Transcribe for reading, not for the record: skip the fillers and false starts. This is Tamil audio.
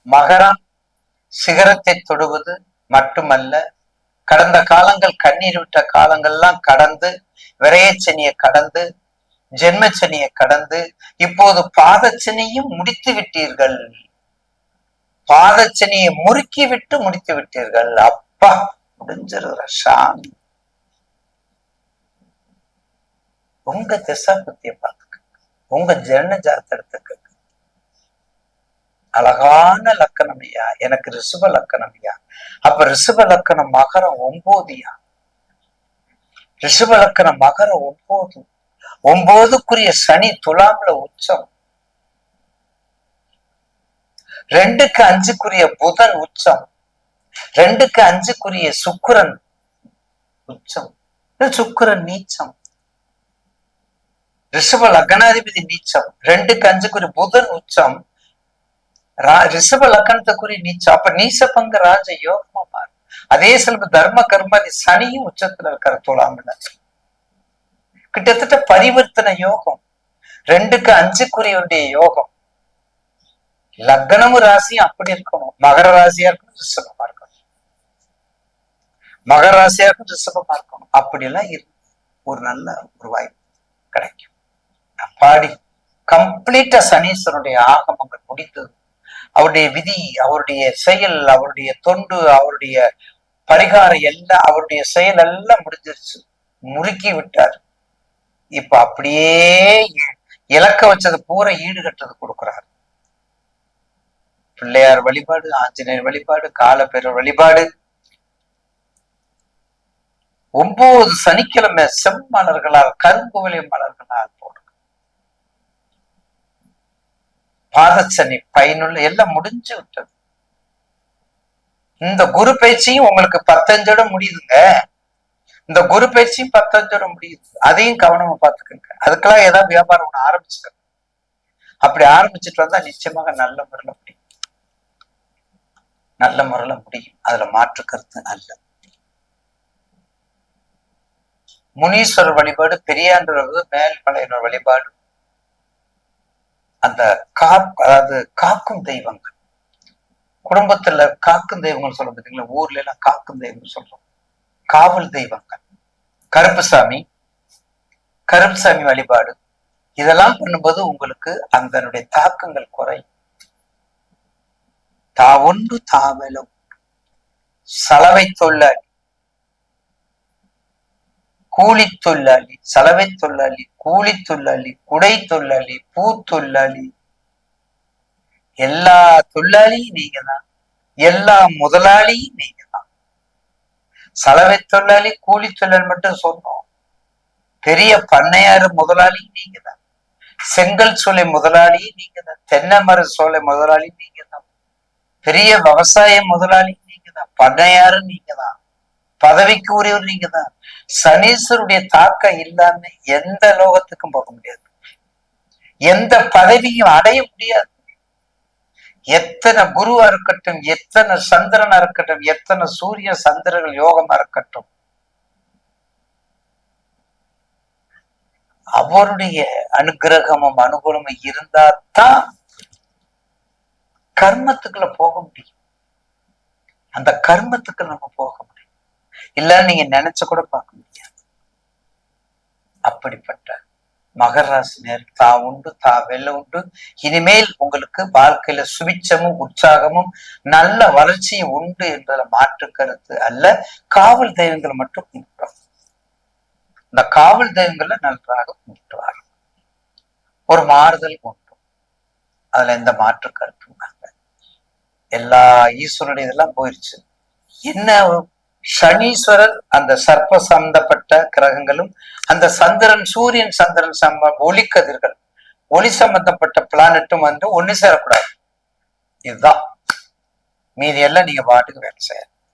மகரம் சிகரத்தை தொடுவது மட்டுமல்ல, கடந்த காலங்கள் கண்ணீர் விட்ட காலங்கள்லாம் கடந்து, விரையச்சனியை கடந்து, ஜென்மச்சனியை கடந்து, இப்போது பாதச்சனியும் முடித்து விட்டீர்கள். பாதச்சனியை முறுக்கி விட்டு முடித்து விட்டீர்கள். அப்பா முடிஞ்சிருக்கிற சாமி. உங்க திசா புத்திய பார்த்துக்க, உங்க ஜன ஜாத்திரத்துக்கு அழகான லக்கணம் ஐயா. எனக்கு ரிஷப லக்கணம் ஐயா. அப்ப ரிஷப லக்கணம் மகரம் 9யா. ரிஷப லக்கணம் மகரம் 9. 9க்குரிய சனி துலாம்ல உச்சம். 2க்கு 5க்குரிய புதன் உச்சம். 2க்கு 5க்குரிய சுக்கிரன் உச்சம். சுக்கிரன் நீச்சம். ரிஷப லக்னாதிபதி நீச்சம். 2க்கு 5க்குரிய புதன் உச்சம். ரிஷப லக்கணத்துக்குரிய நீச்சம். அப்ப நீச பங்கு ராஜ யோகமா மாறும். அதே சில தர்ம கர்மாதி சனியும் உச்சத்துல இருக்கிற துலாம்ல கிட்டத்தட்ட பரிவர்த்தனை யோகம். 2க்கு 5க்குரிய யோகம். லக்னமும் ராசியும் அப்படி இருக்கணும். மகர ராசியா இருக்கணும், ரிஷபமா இருக்கணும். மகர ராசியா இருக்கணும், ரிஷபமா இருக்கணும். அப்படி எல்லாம் ஒரு நல்ல ஒரு வாய்ப்பு கிடைக்கும். பாடி கம்ப்ளீட்டா சனீஸ்வரனுடைய ஆகமங்கள் முடிந்தது. அவருடைய விதி, அவருடைய செயல், அவருடைய தொண்டு, அவருடைய பரிகாரம் எல்லாம், அவருடைய செயல் எல்லாம் முடிஞ்சிருச்சு. முறுக்கி விட்டார். இப்ப அப்படியே இலக்க வச்சது பூரா ஈடுகட்டது கொடுக்கிறார். பிள்ளையார் வழிபாடு, ஆஞ்சநேயர் வழிபாடு, காலபைரவர் வழிபாடு. 9 சனிக்கிழமை செம்மலர்களால், கரும்புவிலை மலர்களால் போடுங்க. பாதச்சனி பயனுள்ள எல்லாம் முடிஞ்சு விட்டது. இந்த குரு பயிற்சியும் உங்களுக்கு 15 முடியுதுங்க. இந்த குரு பயிற்சியும் 15 முடியுது. அதையும் கவனமா பார்த்துக்கோங்க. அதுக்கெல்லாம் ஏதாவது வியாபாரம் ஒண்ணு ஆரம்பிச்சுக்கோங்க. அப்படி ஆரம்பிச்சுட்டு வந்தா நிச்சயமாக நல்ல முறையில முடியும். நல்ல முறையில முடியும். அதுல மாற்று கருத்து அல்ல. முனீஸ்வரர் வழிபாடு, பெரியாண்டவர், மேல்மலையினர் வழிபாடு, அந்த அதாவது காக்கும் தெய்வங்கள், குடும்பத்துல காக்கும் தெய்வங்கள் சொல்ல பார்த்தீங்களா, ஊர்ல எல்லாம் காக்கும் தெய்வங்கள் சொல்றோம். காவல் தெய்வங்கள், கருப்புசாமி வழிபாடு, இதெல்லாம் பண்ணும்போது உங்களுக்கு அதனுடைய தாக்கங்கள் குறையும். ஒன்று தாவலும் சலவை தொழிலாளி, கூலி தொழிலாளி, சலவை தொழிலாளி, கூலி தொழிலாளி, குடை தொழிலாளி, பூ தொழிலாளி, எல்லா தொழிலாளியும் நீங்க தான். எல்லா முதலாளியும் நீங்க தான். சலவை தொழிலாளி, கூலி தொழிலாளி மட்டும் சொன்னோம். பெரிய பண்ணையாறு முதலாளி நீங்க தான். செங்கல் சோலை முதலாளி நீங்க தான். தென்னை மர சோலை முதலாளி நீங்க தான். பெரிய விவசாய முதலாளி நீங்க தான். பண்ணையாரு நீங்க தான். பதவிக்கு உரியவர் நீங்க தான். சனீஸ்வருடைய தாக்கம் இல்லாம எந்த லோகத்துக்கும் போக முடியாது. எந்த பதவியும் அடைய முடியாது. எத்தனை குருவா இருக்கட்டும், எத்தனை சந்திரனா இருக்கட்டும், எத்தனை சூரிய சந்திரர்கள் யோகமா இருக்கட்டும், அவருடைய அனுகிரகமும் அனுகூலமும் இருந்தாதான் கர்மத்துக்குள்ள போக முடியும். அந்த கர்மத்துக்கு நம்ம போக முடியும். இல்ல நீங்க நினைச்சு கூட பார்க்க முடியாது. அப்படிப்பட்ட மகர ராசினர் உண்டு, வெல்ல உண்டு. இனிமேல் உங்களுக்கு வாழ்க்கையில சுபிச்சமும் உற்சாகமும் நல்ல வளர்ச்சியும் உண்டு என்றதுல மாற்று கருத்து அல்ல. காவல் தெய்வங்களை மட்டும் கும்பிட்டோம். இந்த காவல் தெய்வங்களை நன்றாக கும்பிட்டுவார். ஒரு மாறுதல் உண்டு. அதுல எந்த மாற்று கருத்தும் எல்லா ஈஸ்வரனுடைய இதெல்லாம் போயிருச்சு. என்ன சனீஸ்வரர், அந்த சர்ப்ப சம்பந்தப்பட்ட கிரகங்களும், அந்த சந்திரன், சூரியன் சந்திரன் ஒளிக்கதிர்கள், ஒளி சம்பந்தப்பட்ட பிளானட்டும் வந்து ஒண்ணு சேரக்கூடாது. இதுதான். மீதி எல்லாம் நீங்க பாட்டுக்கு வேலை செய்ய.